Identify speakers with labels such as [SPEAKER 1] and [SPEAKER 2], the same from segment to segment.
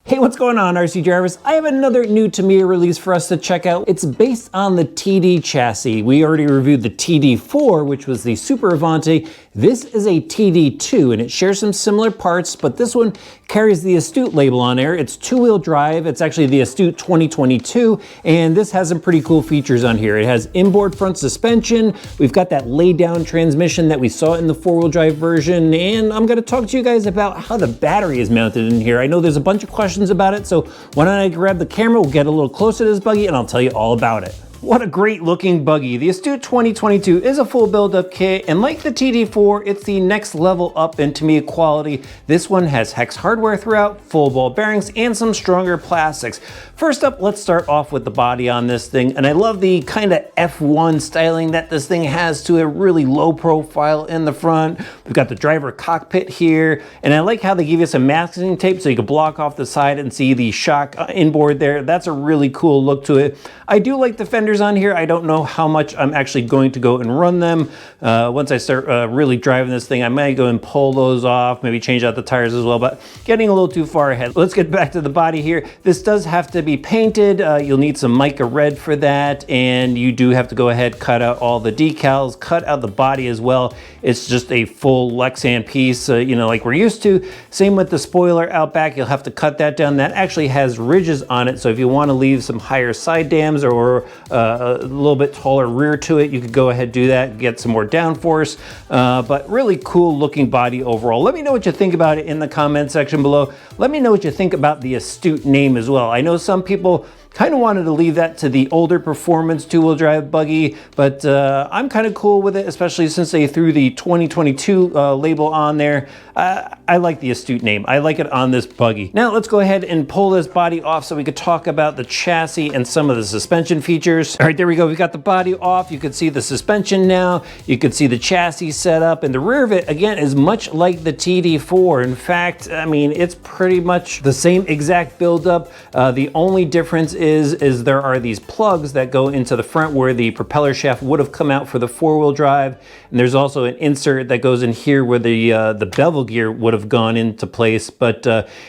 [SPEAKER 1] Hey, what's going on, RC drivers? I have another new Tamiya release for us to check out. It's based on the TD chassis. We already reviewed the TD4, which was the Super Avante. This is a TD2, and it shares some similar parts, but this one carries the Astute label on there. It's two-wheel drive. It's actually the Astute 2022, and this has some pretty cool features on here. It has inboard front suspension. We've got that lay-down transmission that we saw in the four-wheel drive version, and I'm gonna talk to you guys about how the battery is mounted in here. I know there's a bunch of questions about it, so why don't I grab the camera, we'll get a little closer to this buggy, and I'll tell you all about it. What a great looking buggy. The Astute 2022 is a full build-up kit, and like the TD4, it's the next level up in Tamiya quality. This one has hex hardware throughout, full ball bearings, and some stronger plastics. First up, let's start off with the body on this thing, and I love the kind of F1 styling that this thing has to a really low profile in the front. We've got the driver cockpit here, and I like how they give you some masking tape so you can block off the side and see the shock inboard there. That's a really cool look to it. I do like the fenders on here. I don't know how much I'm actually going to go and run them. Once I start really driving this thing, I might go and pull those off, maybe change out the tires as well, but getting a little too far ahead. Let's get back to the body here. This does have to be painted. You'll need some mica red for that, and you do have to go ahead, cut out all the decals, cut out the body as well. It's just a full Lexan piece, you know, like we're used to. Same with the spoiler out back. You'll have to cut that down. That actually has ridges on it, so if you want to leave some higher side dams or a little bit taller rear to it, you could go ahead and do that, get some more downforce, but really cool looking body overall. Let me know what you think about it in the comment section below. Let me know what you think about the Astute name as well. I know some people kind of wanted to leave that to the older performance two-wheel drive buggy, but I'm kind of cool with it, especially since they threw the 2022 label on there. I like the Astute name. I like it on this buggy. Now let's go ahead and pull this body off so we could talk about the chassis and some of the suspension features. All right, there we go. We've got the body off. You can see the suspension now. You can see the chassis set up, and the rear of it, again, is much like the TD4. In fact, I mean, it's pretty much the same exact buildup. The only difference is there are these plugs that go into the front where the propeller shaft would have come out for the four-wheel drive, and there's also an insert that goes in here where the bevel gear would have gone into place. But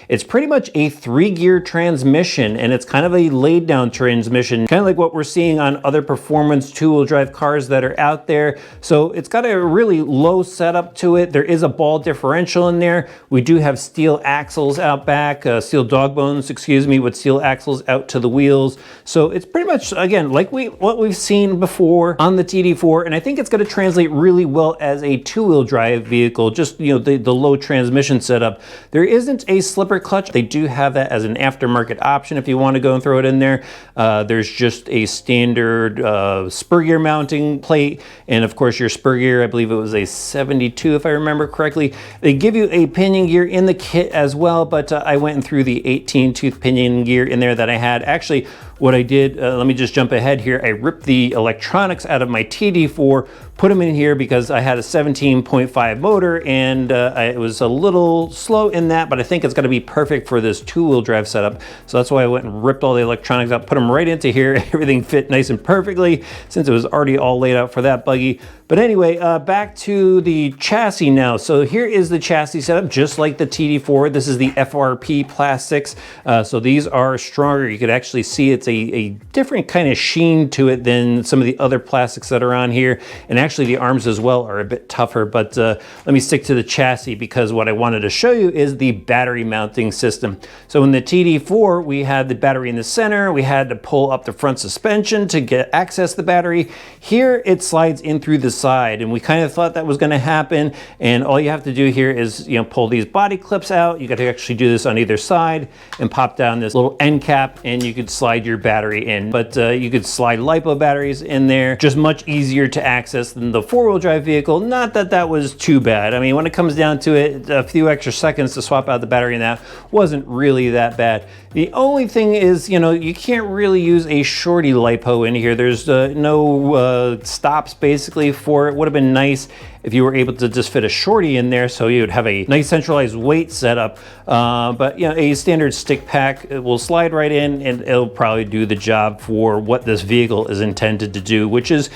[SPEAKER 1] it's pretty much a 3-gear transmission, and it's kind of a laid down transmission, kind of like what we're seeing on other performance two-wheel drive cars that are out there. So it's got a really low setup to it. There is a ball differential in there. We do have steel axles out back, steel dog bones, excuse me, with steel axles out to the wheels. So it's pretty much, again, like what we've seen before on the TD4, and I think it's going to translate really well as a two-wheel drive vehicle, just, you know, the low transmission setup. There isn't a slipper clutch. They do have that as an aftermarket option if you want to go and throw it in there. There's just a standard spur gear mounting plate, and of course your spur gear, I believe it was a 72 if I remember correctly. They give you a pinion gear in the kit as well, but I went and threw the 18-tooth pinion gear in there that I had. Actually, what I did, let me just jump ahead here. I ripped the electronics out of my TD4, put them in here because I had a 17.5 motor, and it was a little slow in that, but I think it's gonna be perfect for this two-wheel drive setup. So that's why I went and ripped all the electronics out, put them right into here. Everything fit nice and perfectly since it was already all laid out for that buggy. But anyway, back to the chassis now. So here is the chassis setup, just like the TD4. This is the FRP plastics. So these are stronger. You could actually see it's a different kind of sheen to it than some of the other plastics that are on here. And actually the arms as well are a bit tougher, but let me stick to the chassis because what I wanted to show you is the battery mounting system. So in the TD4, we had the battery in the center. We had to pull up the front suspension to access the battery. Here it slides in through the side, and we kind of thought that was going to happen, and all you have to do here is, you know, pull these body clips out. You got to actually do this on either side and pop down this little end cap, and you could slide your battery in. But you could slide LiPo batteries in there, just much easier to access than the four-wheel drive vehicle. Not that that was too bad. I mean, when it comes down to it, a few extra seconds to swap out the battery in that wasn't really that bad. The only thing is, you know, you can't really use a shorty LiPo in here. There's no stops basically for it. Would have been nice. if you were able to just fit a shorty in there, so you would have a nice centralized weight setup. But a standard stick pack will slide right in, and it'll probably do the job for what this vehicle is intended to do, which is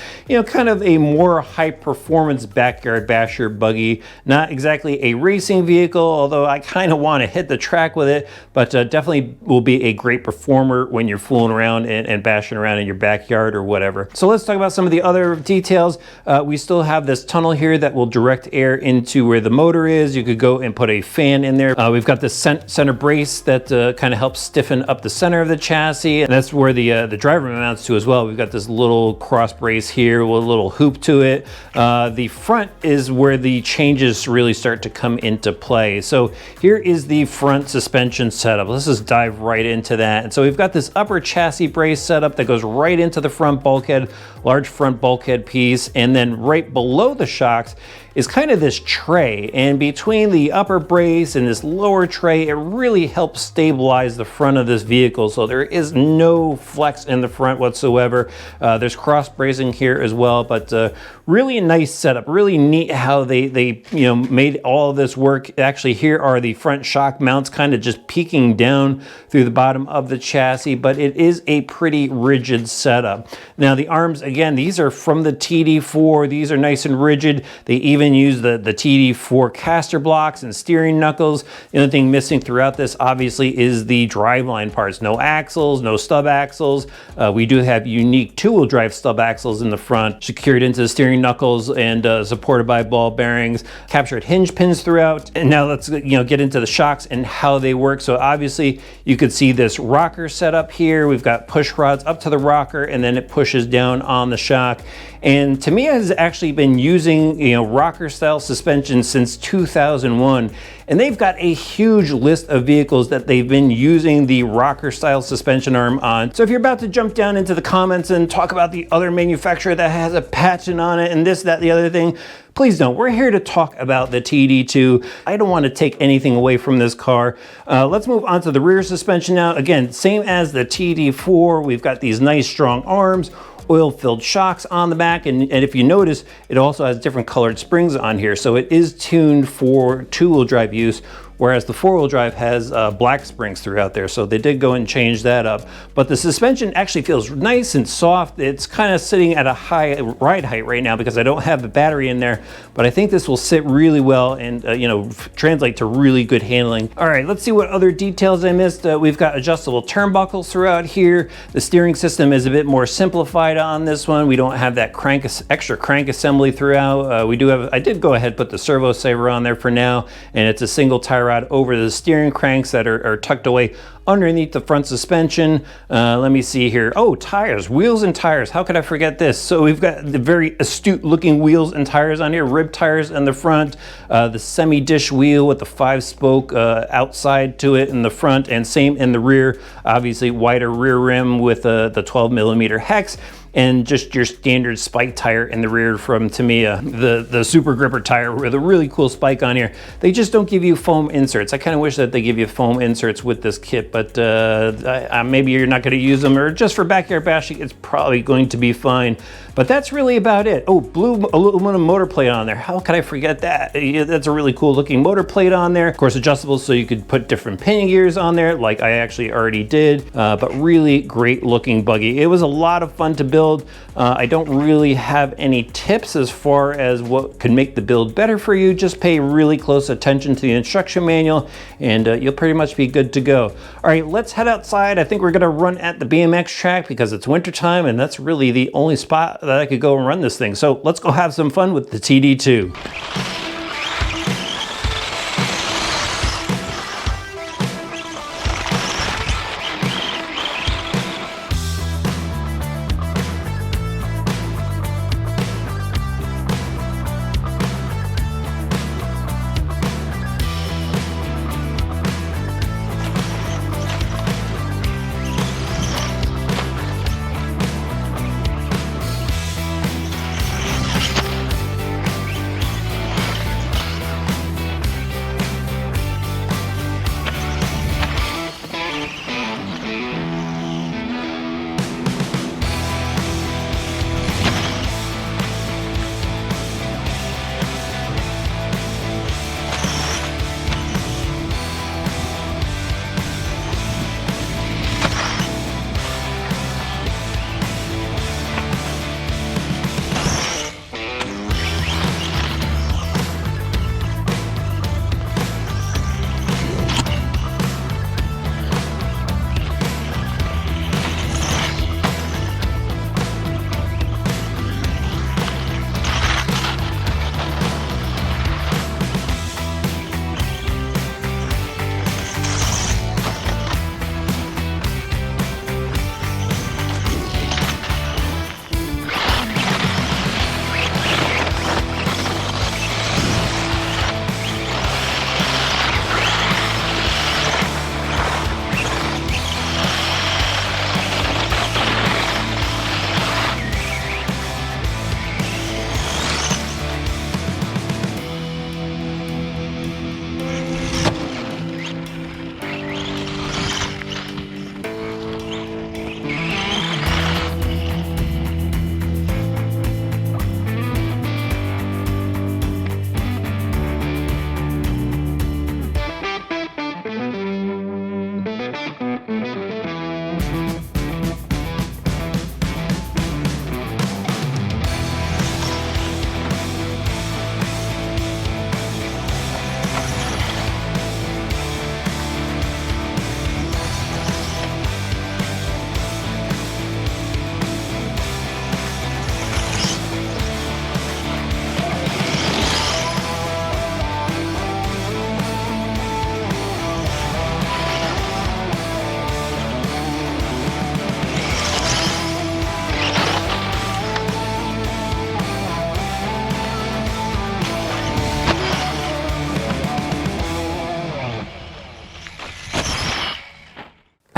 [SPEAKER 1] kind of a more high performance backyard basher buggy. Not exactly a racing vehicle, although I kind of want to hit the track with it, but definitely will be a great performer when you're fooling around and bashing around in your backyard or whatever. So let's talk about some of the other details. We still have this tunnel here that will direct air into where the motor is. You could go and put a fan in there. We've got this center brace that kind of helps stiffen up the center of the chassis, and that's where the driver mounts to as well. We've got this little cross brace here with a little hoop to it. The front is where the changes really start to come into play. So here is the front suspension setup. Let's just dive right into that. And so we've got this upper chassis brace setup that goes right into the front bulkhead, large front bulkhead piece, and then right below the shocks is kind of this tray, and between the upper brace and this lower tray, it really helps stabilize the front of this vehicle, so there is no flex in the front whatsoever. There's cross bracing here as well, but really a nice setup. Really neat how they made all of this work. Actually, here are the front shock mounts kind of just peeking down through the bottom of the chassis, but it is a pretty rigid setup. Now the arms, again, these are from the TD4. These are nice and rigid. They even use the TD4 caster blocks and steering knuckles. The only thing missing throughout this obviously is the driveline parts. No axles, no stub axles. We do have unique two-wheel drive stub axles in the front, secured into the steering knuckles and supported by ball bearings, captured hinge pins throughout. And now let's get into the shocks and how they work. So obviously you could see this rocker setup here. We've got push rods up to the rocker, and then it pushes down on the shock. And Tamiya has actually been using rocker style suspension since 2001, and they've got a huge list of vehicles that they've been using the rocker style suspension arm on. So if you're about to jump down into the comments and talk about the other manufacturer that has a patent on it and this, that, the other thing, please don't. We're here to talk about the TD2. I don't want to take anything away from this car. Let's move on to the rear suspension now. Again, same as the TD4. We've got these nice strong arms, oil-filled shocks on the back, and if you notice, it also has different colored springs on here, so it is tuned for two-wheel drive use, whereas the four-wheel drive has black springs throughout there, so they did go and change that up. But the suspension actually feels nice and soft. It's kind of sitting at a high ride height right now because I don't have the battery in there, but I think this will sit really well and translate to really good handling. All right, let's see what other details I missed. We've got adjustable turnbuckles throughout here. The steering system is a bit more simplified on this one. We don't have that extra crank assembly throughout. I did go ahead and put the servo saver on there for now, and it's a single tire rod over the steering cranks that are tucked away underneath the front suspension. Let me see here. Oh, tires, wheels and tires. How could I forget this? So we've got the very astute looking wheels and tires on here, rib tires in the front, the semi-dish wheel with the 5-spoke outside to it in the front, and same in the rear. Obviously wider rear rim with the 12mm hex, and just your standard spike tire in the rear from Tamiya. The Super Gripper tire with a really cool spike on here. They just don't give you foam inserts. I kind of wish that they give you foam inserts with this kit, but maybe you're not gonna use them, or just for backyard bashing, it's probably going to be fine. But that's really about it. Oh, blue aluminum motor plate on there. How could I forget that? That's a really cool looking motor plate on there. Of course, adjustable, so you could put different pinion gears on there, like I actually already did, but really great looking buggy. It was a lot of fun to build. I don't really have any tips as far as what could make the build better for you. Just pay really close attention to the instruction manual, and you'll pretty much be good to go. All right, let's head outside. I think we're gonna run at the BMX track because it's winter time, and that's really the only spot that I could go and run this thing. So let's go have some fun with the TD2.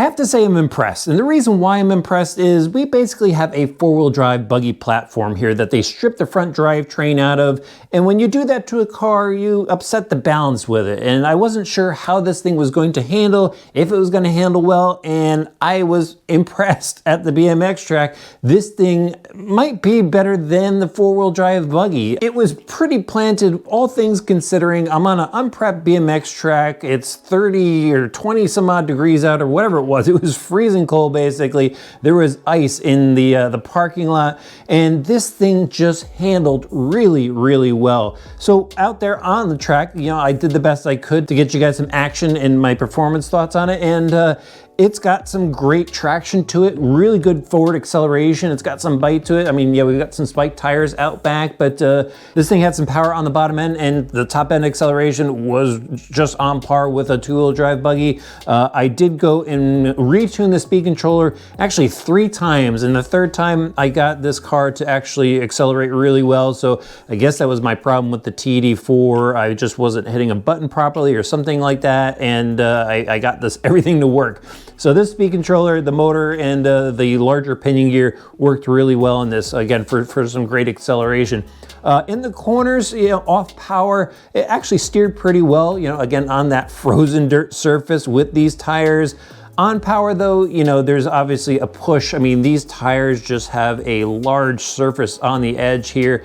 [SPEAKER 1] have to say I'm impressed. And the reason why I'm impressed is we basically have a four-wheel drive buggy platform here that they strip the front drivetrain out of. And when you do that to a car, you upset the balance with it. And I wasn't sure how this thing was going to handle, if it was going to handle well. And I was impressed at the BMX track. This thing might be better than the four-wheel drive buggy. It was pretty planted, all things considering. I'm on an unprepped BMX track. It's 30 or 20 some odd degrees out or whatever it was. It was freezing cold basically. There was ice in the parking lot, and this thing just handled really, really well. So out there on the track, you know, I did the best I could to get you guys some action and my performance thoughts on it, and it's got some great traction to it, really good forward acceleration. It's got some bite to it. I mean, yeah, we've got some spiked tires out back, but this thing had some power on the bottom end, and the top end acceleration was just on par with a two-wheel drive buggy. I did go and retune the speed controller actually 3 times, and the 3rd time I got this car to actually accelerate really well. So I guess that was my problem with the TD2. I just wasn't hitting a button properly or something like that, and I got everything to work. So this speed controller, the motor, and the larger pinion gear worked really well in this, again, for some great acceleration. In the corners, you know, off power, it actually steered pretty well, you know, again, on that frozen dirt surface with these tires. On power though, you know, there's obviously a push. I mean, these tires just have a large surface on the edge here,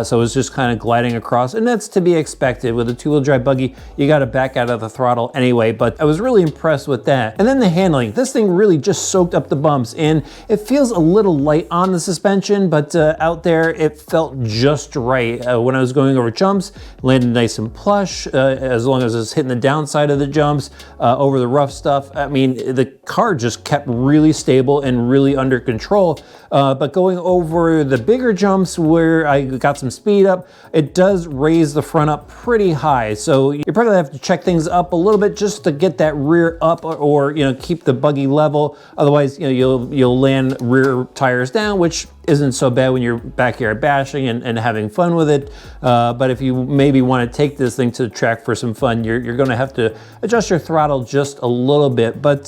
[SPEAKER 1] so it's just kind of gliding across, and that's to be expected. With a two-wheel drive buggy, you got to back out of the throttle anyway, but I was really impressed with that. And then the handling. This thing really just soaked up the bumps, and it feels a little light on the suspension, but out there it felt just right. When I was going over jumps, landed nice and plush, as long as I was hitting the downside of the jumps, over the rough stuff. I mean, the car just kept really stable and really under control. But going over the bigger jumps where I got some speed up, it does raise the front up pretty high. So you probably have to check things up a little bit just to get that rear up, or you know, keep the buggy level. Otherwise, you know, you'll land rear tires down, which isn't so bad when you're backyard bashing and having fun with it. But if you maybe want to take this thing to the track for some fun, you're going to have to adjust your throttle just a little bit. But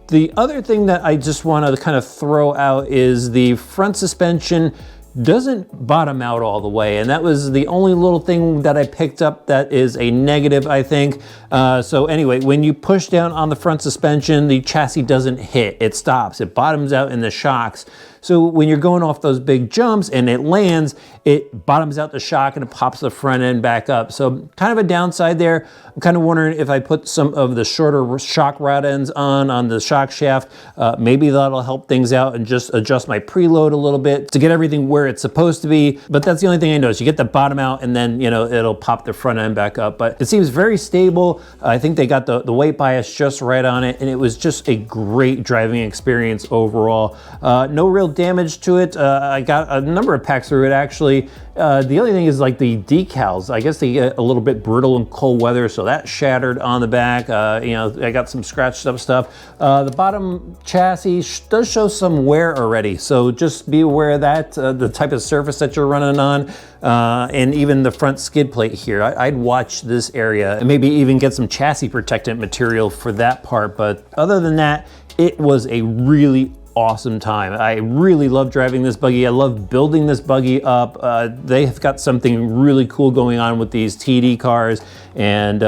[SPEAKER 1] the other thing that I just want to kind of throw out is the front suspension doesn't bottom out all the way, and that was the only little thing that I picked up that is a negative, I think. So anyway, when you push down on the front suspension, the chassis doesn't hit, it stops, it bottoms out in the shocks. So when you're going off those big jumps and it lands, it bottoms out the shock and it pops the front end back up. So kind of a downside there. I'm kind of wondering if I put some of the shorter shock rod ends on the shock shaft, maybe that'll help things out and just adjust my preload a little bit to get everything where it's supposed to be. But that's the only thing I noticed. You get the bottom out and then, you know, it'll pop the front end back up. But it seems very stable. I think they got the weight bias just right on it, and it was just a great driving experience overall. No real damage to it. I got a number of packs through it actually. The only thing is like the decals. I guess they get a little bit brittle in cold weather, so that shattered on the back. You know, I got some scratched up stuff. The bottom chassis does show some wear already, so just be aware of that. The type of surface that you're running on, and even the front skid plate here. I'd watch this area and maybe even get some chassis protectant material for that part. But other than that, it was a really awesome time. I really love driving this buggy. I love building this buggy up. They have got something really cool going on with these TD cars, and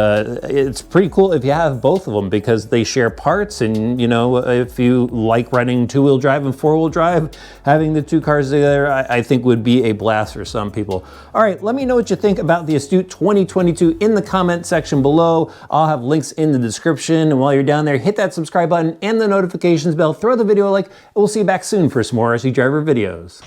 [SPEAKER 1] it's pretty cool if you have both of them because they share parts. And you know, if you like riding two-wheel drive and four-wheel drive, having the two cars together, I think would be a blast for some people. All right, let me know what you think about the Astute 2022 in the comment section below. I'll have links in the description, and while you're down there, hit that subscribe button and the notifications bell. Throw the video a like. We'll see you back soon for some more RC Driver videos.